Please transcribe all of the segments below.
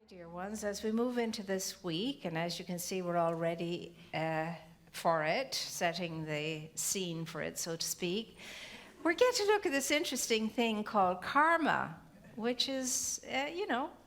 Dear ones, as we move into this week, and as you can see, we're all ready for it, setting the scene for it, so to speak, we're going to look at this interesting thing called karma, which is,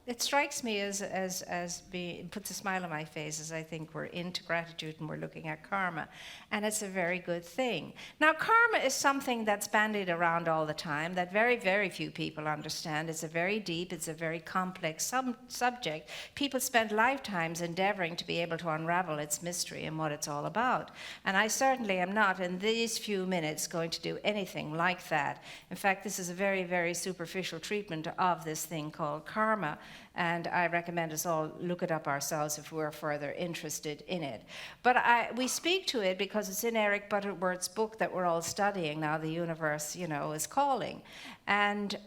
it strikes me as being, puts a smile on my face as I think we're into gratitude and we're looking at karma. And it's a very good thing. Now, karma is something that's bandied around all the time that very, very few people understand. It's a very deep, it's a very complex subject. People spend lifetimes endeavoring to be able to unravel its mystery and what it's all about. And I certainly am not in these few minutes going to do anything like that. In fact, this is a very, very superficial treatment of this thing called karma. And I recommend us all look it up ourselves if we're further interested in it. But we speak to it because it's in Eric Butterworth's book that we're all studying now, The Universe, is Calling. And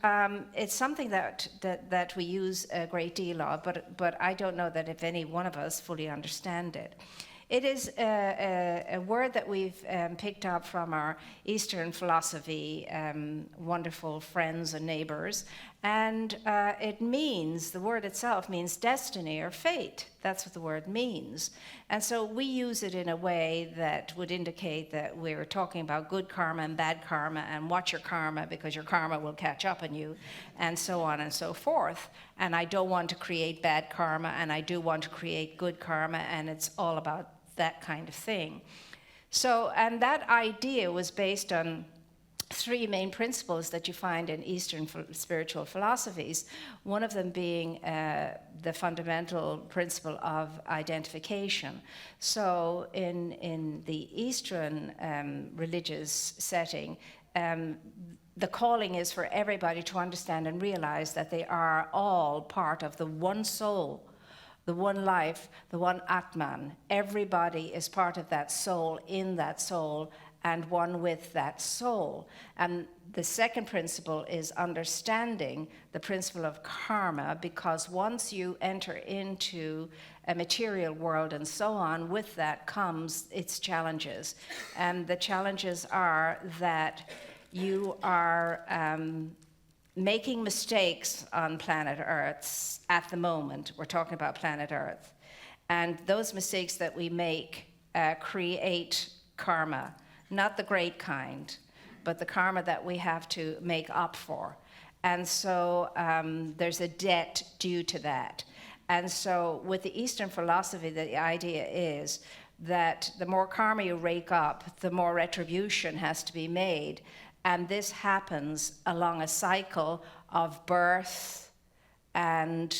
it's something that we use a great deal of, but I don't know that if any one of us fully understand it. It is a word that we've picked up from our Eastern philosophy, wonderful friends and neighbors, and the word itself means destiny or fate. That's what the word means. And so we use it in a way that would indicate that we're talking about good karma and bad karma, and watch your karma because your karma will catch up on you, and so on and so forth. And I don't want to create bad karma, and I do want to create good karma, and it's all about that kind of thing. So, and that idea was based on three main principles that you find in Eastern spiritual philosophies, one of them being the fundamental principle of identification. So in the Eastern religious setting, the calling is for everybody to understand and realize that they are all part of the one soul, the one life, the one Atman. Everybody is part of that soul, in that soul, and one with that soul. And the second principle is understanding the principle of karma, because once you enter into a material world and so on, with that comes its challenges. And the challenges are that you are making mistakes on planet Earth at the moment. We're talking about planet Earth. And those mistakes that we make create karma. Not the great kind, but the karma that we have to make up for. And so there's a debt due to that. And so with the Eastern philosophy, the idea is that the more karma you rake up, the more retribution has to be made. And this happens along a cycle of birth and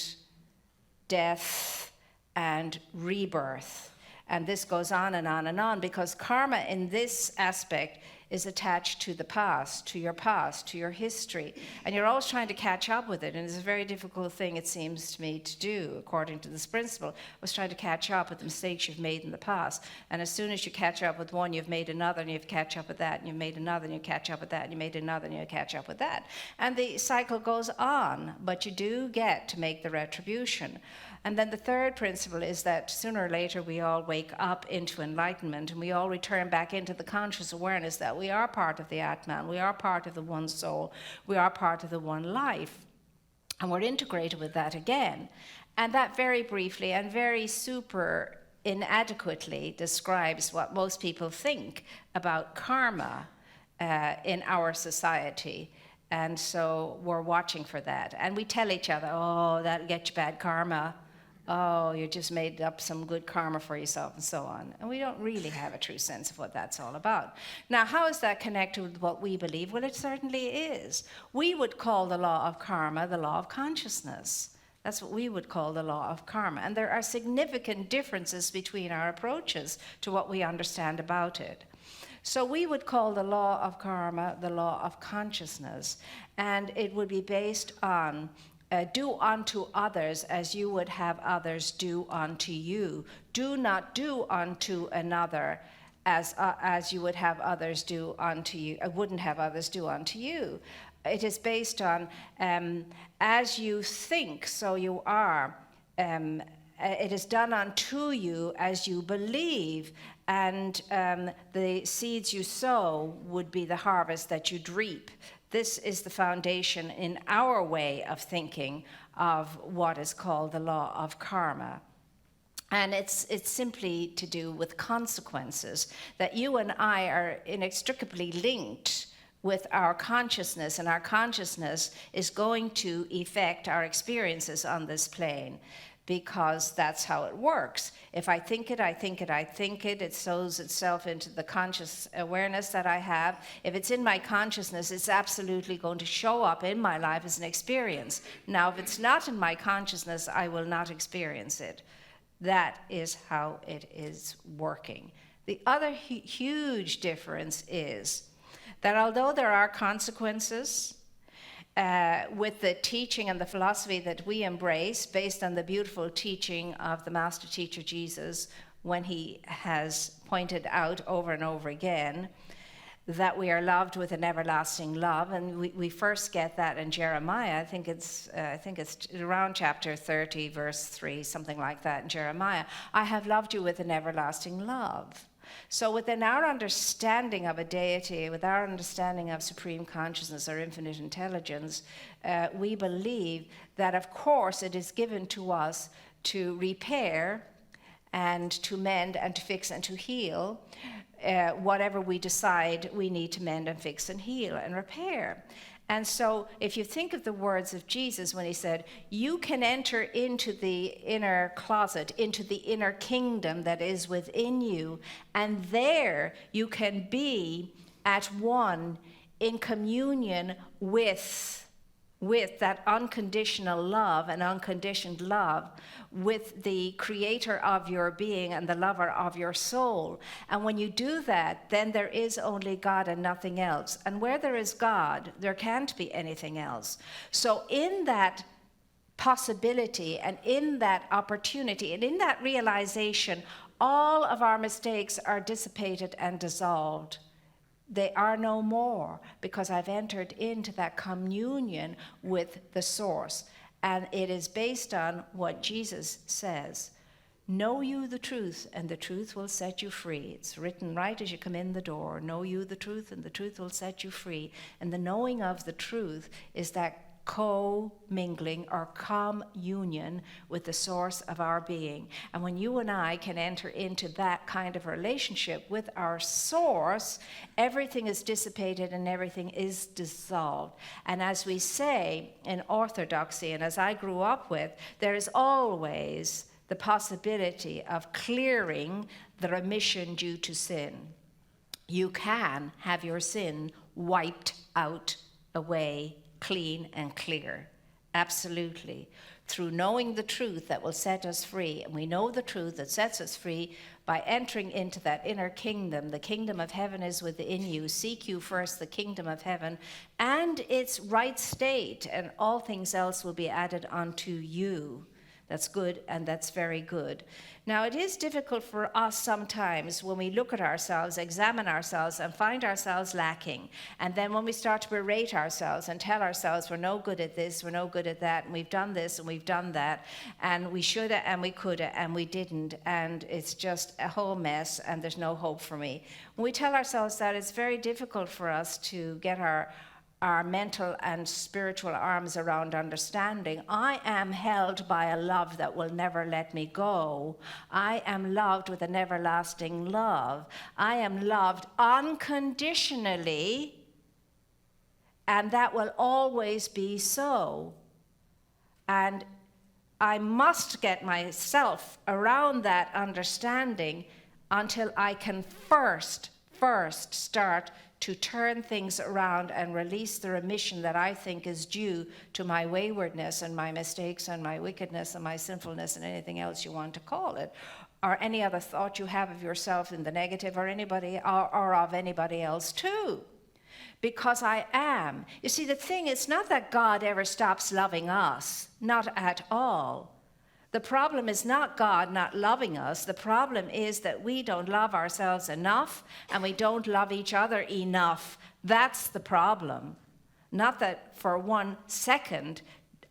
death and rebirth. And this goes on and on and on, because karma in this aspect is attached to the past, to your history. And you're always trying to catch up with it. And it's a very difficult thing, it seems to me, to do, according to this principle, was trying to catch up with the mistakes you've made in the past. And as soon as you catch up with one, you've made another, and you have to catch up with that, and you've made another, and you catch up with that, and you made another, and you catch up with that. And the cycle goes on, but you do get to make the retribution. And then the third principle is that sooner or later we all wake up into enlightenment, and we all return back into the conscious awareness that we are part of the Atman, we are part of the one soul, we are part of the one life, and we're integrated with that again. And that very briefly and very super inadequately describes what most people think about karma in our society. And so we're watching for that. And we tell each other, oh, that'll get you bad karma. Oh, you just made up some good karma for yourself, and so on. And we don't really have a true sense of what that's all about. Now, how is that connected with what we believe? Well, it certainly is. We would call the law of karma the law of consciousness. That's what we would call the law of karma. And there are significant differences between our approaches to what we understand about it. So we would call the law of karma the law of consciousness. And it would be based on do unto others as you would have others do unto you. Do not do unto another as you would have others do unto you, wouldn't have others do unto you. It is based on as you think, so you are. It is done unto you as you believe, and the seeds you sow would be the harvest that you'd reap. This is the foundation in our way of thinking of what is called the law of karma. And it's simply to do with consequences, that you and I are inextricably linked with our consciousness, and our consciousness is going to affect our experiences on this plane, because that's how it works. If I think it, I think it, I think it, it sows itself into the conscious awareness that I have. If it's in my consciousness, it's absolutely going to show up in my life as an experience. Now, if it's not in my consciousness, I will not experience it. That is how it is working. The other huge difference is that although there are consequences with the teaching and the philosophy that we embrace based on the beautiful teaching of the master teacher Jesus, when he has pointed out over and over again that we are loved with an everlasting love, and we first get that in Jeremiah. I think it's around chapter 30, verse 3, something like that in Jeremiah. I have loved you with an everlasting love. So within our understanding of a deity, with our understanding of supreme consciousness or infinite intelligence, we believe that, of course, it is given to us to repair and to mend and to fix and to heal whatever we decide we need to mend and fix and heal and repair. And so if you think of the words of Jesus when he said, you can enter into the inner closet, into the inner kingdom that is within you, and there you can be at one in communion with that unconditional love and unconditioned love, with the creator of your being and the lover of your soul. And when you do that, then there is only God and nothing else. And where there is God, there can't be anything else. So in that possibility and in that opportunity and in that realization, all of our mistakes are dissipated and dissolved. They are no more, because I've entered into that communion with the source. And it is based on what Jesus says. Know you the truth, and the truth will set you free. It's written right as you come in the door. Know you the truth, and the truth will set you free. And the knowing of the truth is that co-mingling or communion with the source of our being. And when you and I can enter into that kind of relationship with our source, everything is dissipated and everything is dissolved. And as we say in orthodoxy, and as I grew up with, there is always the possibility of clearing the remission due to sin. You can have your sin wiped out, away, clean and clear. Absolutely. Through knowing the truth that will set us free. And we know the truth that sets us free by entering into that inner kingdom. The kingdom of heaven is within you. Seek you first the kingdom of heaven and its right state, and all things else will be added unto you. That's good, and that's very good. Now, it is difficult for us sometimes when we look at ourselves, examine ourselves, and find ourselves lacking. And then when we start to berate ourselves and tell ourselves we're no good at this, we're no good at that, and we've done this and we've done that, and we shoulda and we coulda and we didn't, and it's just a whole mess and there's no hope for me. When we tell ourselves that, it's very difficult for us to get our mental and spiritual arms around understanding. I am held by a love that will never let me go. I am loved with an everlasting love. I am loved unconditionally, and that will always be so. And I must get myself around that understanding until I can first start to turn things around and release the remission that I think is due to my waywardness and my mistakes and my wickedness and my sinfulness and anything else you want to call it, or any other thought you have of yourself in the negative, or anybody or of anybody else too. Because I am. You see, the thing is not that God ever stops loving us, not at all. The problem is not God not loving us. The problem is that we don't love ourselves enough, and we don't love each other enough. That's the problem. Not that for 1 second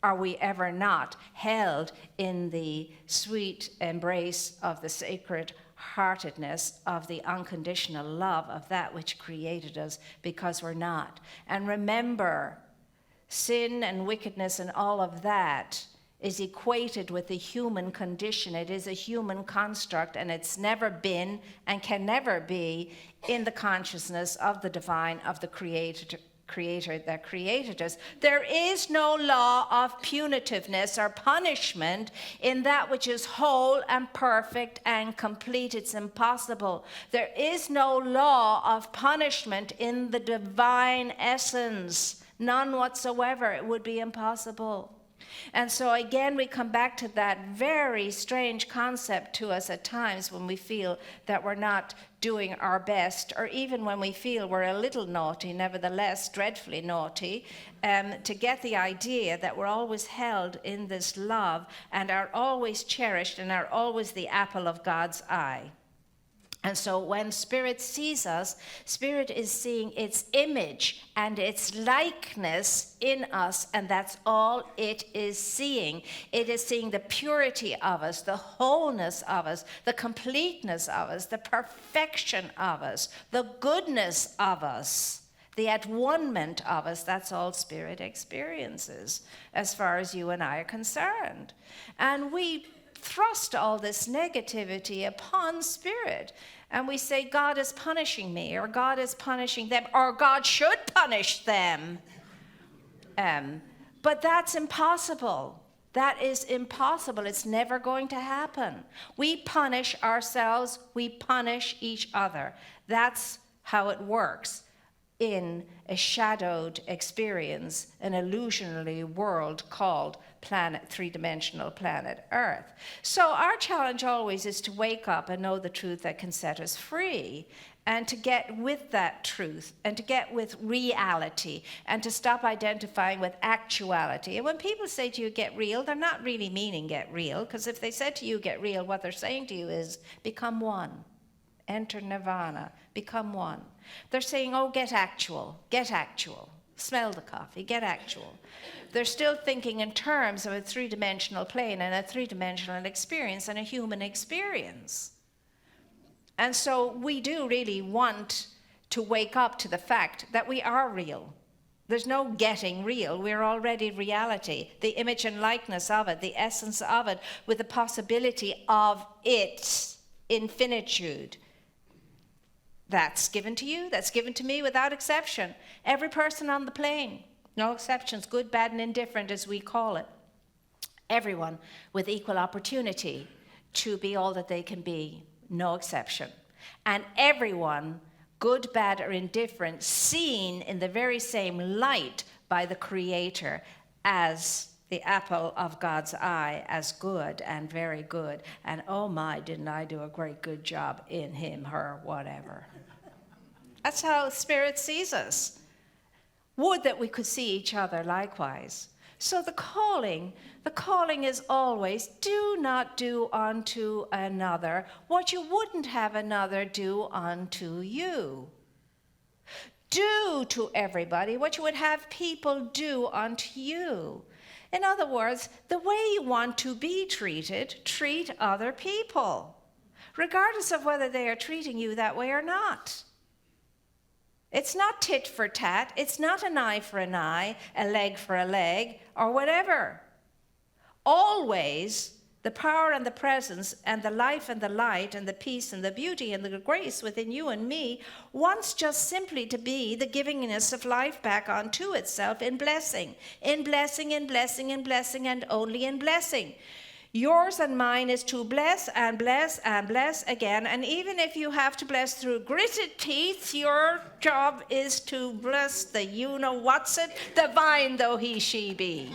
are we ever not held in the sweet embrace of the Sacred heartedness of the unconditional love of that which created us, because we're not. And remember, sin and wickedness and all of that is equated with the human condition. It is a human construct, and it's never been and can never be in the consciousness of the divine, of the creator that created us. There is no law of punitiveness or punishment in that which is whole and perfect and complete. It's impossible. There is no law of punishment in the divine essence. None whatsoever. It would be impossible. And so again, we come back to that very strange concept to us at times when we feel that we're not doing our best, or even when we feel we're a little naughty, nevertheless dreadfully naughty, to get the idea that we're always held in this love and are always cherished and are always the apple of God's eye. And so when Spirit sees us, Spirit is seeing its image and its likeness in us, and that's all it is seeing. It is seeing the purity of us, the wholeness of us, the completeness of us, the perfection of us, the goodness of us, the at-one-ment of us. That's all Spirit experiences as far as you and I are concerned. And we thrust all this negativity upon Spirit, and we say God is punishing me, or God is punishing them, or God should punish them. But that's impossible. That is impossible. It's never going to happen. We punish ourselves. We punish each other. That's how it works in a shadowed experience, an illusionary world called three-dimensional planet Earth. So our challenge always is to wake up and know the truth that can set us free, and to get with that truth, and to get with reality, and to stop identifying with actuality. And when people say to you, get real, they're not really meaning get real, because if they said to you, get real, what they're saying to you is, become one. Enter nirvana, become one. They're saying, oh, get actual, smell the coffee, get actual. They're still thinking in terms of a three-dimensional plane and a three-dimensional experience and a human experience. And so we do really want to wake up to the fact that we are real. There's no getting real. We're already reality, the image and likeness of it, the essence of it, with the possibility of its infinitude. That's given to you, that's given to me without exception. Every person on the plane, no exceptions, good, bad, and indifferent as we call it. Everyone with equal opportunity to be all that they can be, no exception. And everyone, good, bad, or indifferent, seen in the very same light by the Creator as the apple of God's eye, as good and very good. And oh my, didn't I do a great good job in him, her, whatever. That's how Spirit sees us. Would that we could see each other likewise. So the calling is always, do not do unto another what you wouldn't have another do unto you. Do to everybody what you would have people do unto you. In other words, the way you want to be treated, treat other people, regardless of whether they are treating you that way or not. It's not tit for tat. It's not an eye for an eye, a leg for a leg, or whatever. Always, the power and the presence and the life and the light and the peace and the beauty and the grace within you and me wants just simply to be the givingness of life back onto itself in blessing, in blessing, in blessing, in blessing, and only in blessing. Yours and mine is to bless and bless and bless again. And even if you have to bless through gritted teeth, your job is to bless the you-know-what's-it, divine though he, she be.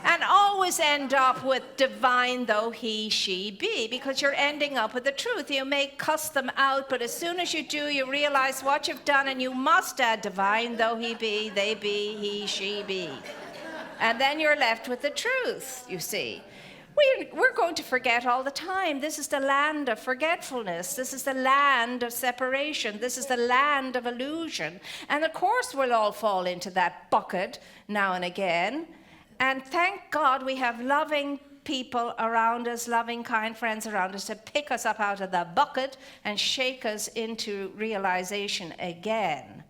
And always end up with divine though he, she be, because you're ending up with the truth. You may cuss them out, but as soon as you do, you realize what you've done, and you must add divine though he be, they be, he, she be. And then you're left with the truth, you see. We're going to forget all the time. This is the land of forgetfulness. This is the land of separation. This is the land of illusion. And of course we'll all fall into that bucket now and again. And thank God we have loving people around us, loving, kind friends around us to pick us up out of the bucket and shake us into realization again.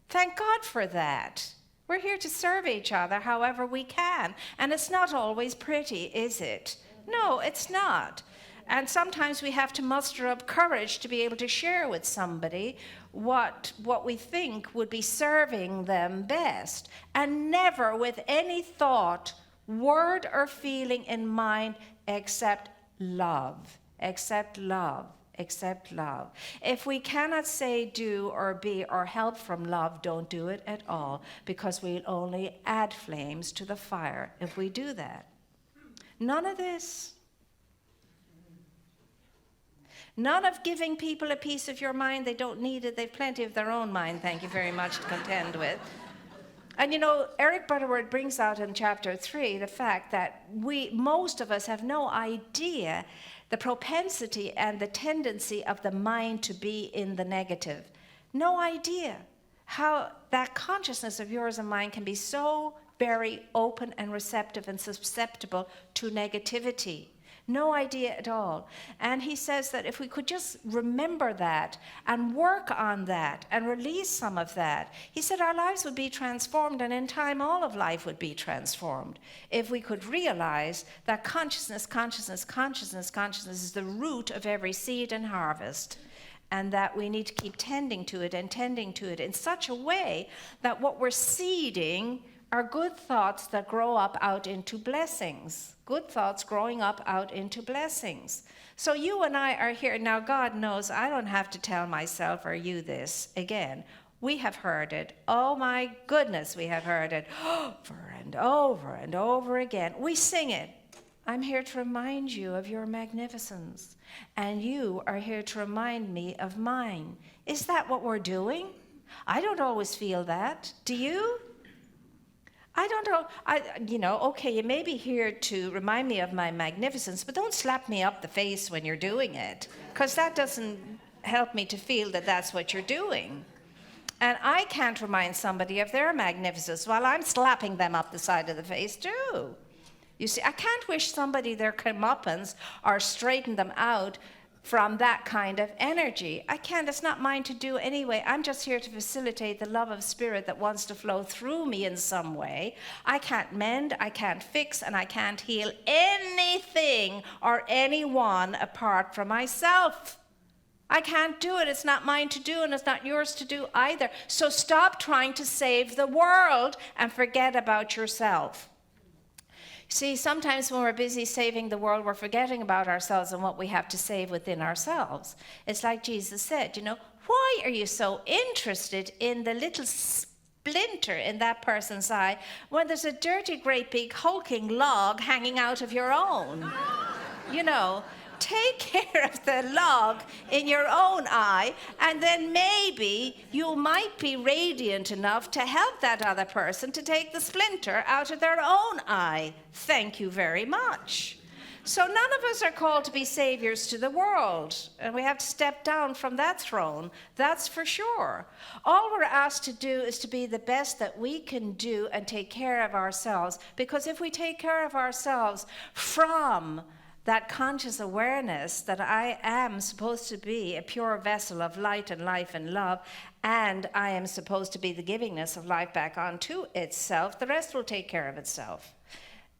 Thank God for that. We're here to serve each other however we can. And it's not always pretty, is it? No, it's not. And sometimes we have to muster up courage to be able to share with somebody what we think would be serving them best. And never with any thought, word, or feeling in mind except love. Except love. Except love. If we cannot say, do, or be, or help from love, don't do it at all, because we'll only add flames to the fire if we do that. None of this. None of giving people a piece of your mind. They don't need it. They've plenty of their own mind, thank you very much, to contend with. And you know, Eric Butterworth brings out in chapter 3 the fact that most of us have no idea the propensity and the tendency of the mind to be in the negative. No idea how that consciousness of yours and mine can be so very open and receptive and susceptible to negativity. No idea at all. And he says that if we could just remember that and work on that and release some of that, he said our lives would be transformed, and in time all of life would be transformed if we could realize that consciousness is the root of every seed and harvest, and that we need to keep tending to it in such a way that what we're seeding are good thoughts that grow up out into blessings. Good thoughts growing up out into blessings. So you and I are here. Now God knows I don't have to tell myself or you this again. We have heard it. Oh my goodness, we have heard it over and over and over again. We sing it. I'm here to remind you of your magnificence. And you are here to remind me of mine. Is that what we're doing? I don't always feel that. Do you? I don't know, okay, you may be here to remind me of my magnificence, but don't slap me up the face when you're doing it, because that doesn't help me to feel that that's what you're doing. And I can't remind somebody of their magnificence while I'm slapping them up the side of the face too. You see, I can't wish somebody their comeuppance or straighten them out from that kind of energy. I can't, it's not mine to do anyway. I'm just here to facilitate the love of spirit that wants to flow through me in some way. I can't mend, I can't fix, and I can't heal anything or anyone apart from myself. I can't do it. It's not mine to do, and it's not yours to do either. So stop trying to save the world and forget about yourself. See, sometimes when we're busy saving the world, we're forgetting about ourselves and what we have to save within ourselves. It's like Jesus said, why are you so interested in the little splinter in that person's eye when there's a dirty, great, big, hulking log hanging out of your own? Take care of the log in your own eye, and then maybe you might be radiant enough to help that other person to take the splinter out of their own eye. Thank you very much. So none of us are called to be saviors to the world, and we have to step down from that throne, that's for sure. All we're asked to do is to be the best that we can do and take care of ourselves, because if we take care of ourselves from that conscious awareness that I am supposed to be a pure vessel of light and life and love, and I am supposed to be the givingness of life back onto itself, the rest will take care of itself.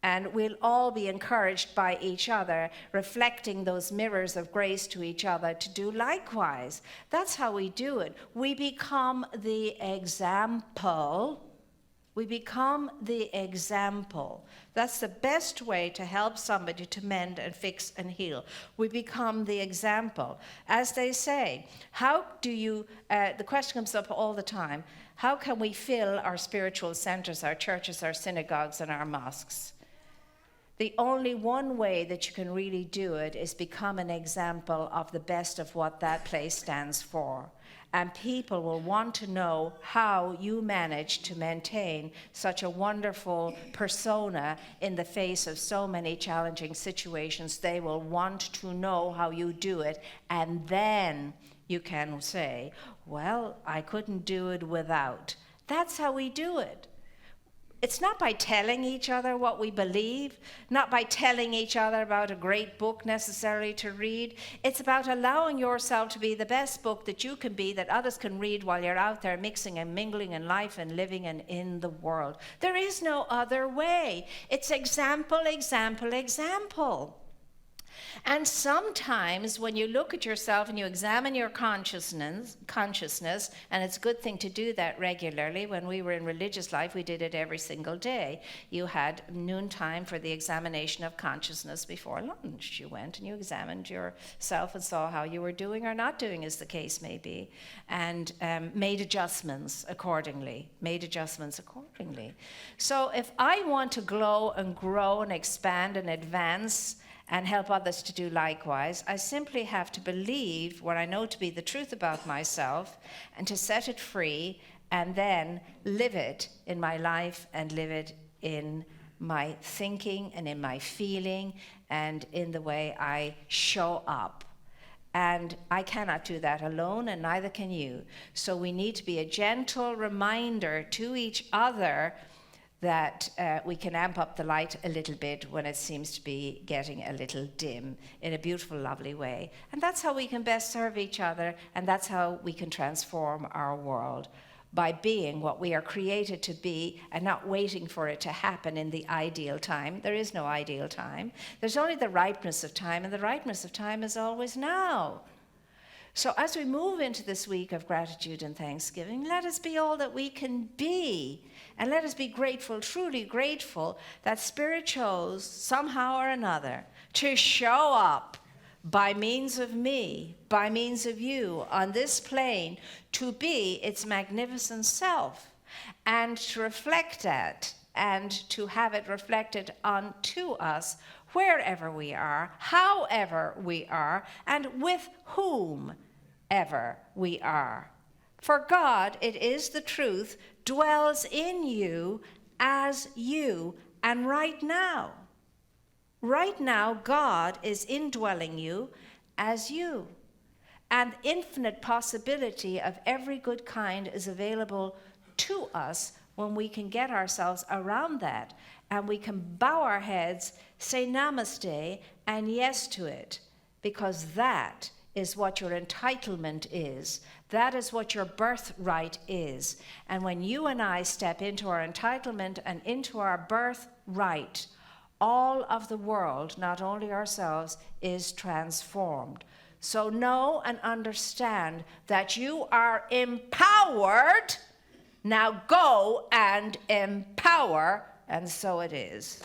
And we'll all be encouraged by each other, reflecting those mirrors of grace to each other to do likewise. That's how we do it. We become the example. We become the example. That's the best way to help somebody to mend and fix and heal. We become the example. As they say, how do you, the question comes up all the time, how can we fill our spiritual centers, our churches, our synagogues, and our mosques? The only one way that you can really do it is become an example of the best of what that place stands for. And people will want to know how you manage to maintain such a wonderful persona in the face of so many challenging situations. They will want to know how you do it, and then you can say, well, I couldn't do it without. That's how we do it. It's not by telling each other what we believe, not by telling each other about a great book necessarily to read. It's about allowing yourself to be the best book that you can be, that others can read while you're out there mixing and mingling in life and living and in the world. There is no other way. It's example, example, example. And sometimes when you look at yourself and you examine your consciousness, and it's a good thing to do that regularly. When we were in religious life, we did it every single day. You had noontime for the examination of consciousness before lunch. You went and you examined yourself and saw how you were doing or not doing, as the case may be, and made adjustments accordingly. So if I want to glow and grow and expand and advance and help others to do likewise, I simply have to believe what I know to be the truth about myself and to set it free and then live it in my life and live it in my thinking and in my feeling and in the way I show up. And I cannot do that alone, and neither can you. So we need to be a gentle reminder to each other that we can amp up the light a little bit when it seems to be getting a little dim in a beautiful, lovely way. And that's how we can best serve each other, and that's how we can transform our world, by being what we are created to be and not waiting for it to happen in the ideal time. There is no ideal time. There's only the ripeness of time, and the ripeness of time is always now. So as we move into this week of gratitude and thanksgiving, let us be all that we can be. And let us be grateful, truly grateful, that Spirit chose somehow or another to show up by means of me, by means of you, on this plane, to be its magnificent self, and to reflect that, and to have it reflected onto us wherever we are, however we are, and with whomever we are. For God, it is the truth, dwells in you as you. And right now, God is indwelling you as you. And infinite possibility of every good kind is available to us when we can get ourselves around that. And we can bow our heads, say namaste, and yes to it. Because that is what your entitlement is. That is what your birthright is. And when you and I step into our entitlement and into our birthright, all of the world, not only ourselves, is transformed. So know and understand that you are empowered. Now go and empower, and so it is.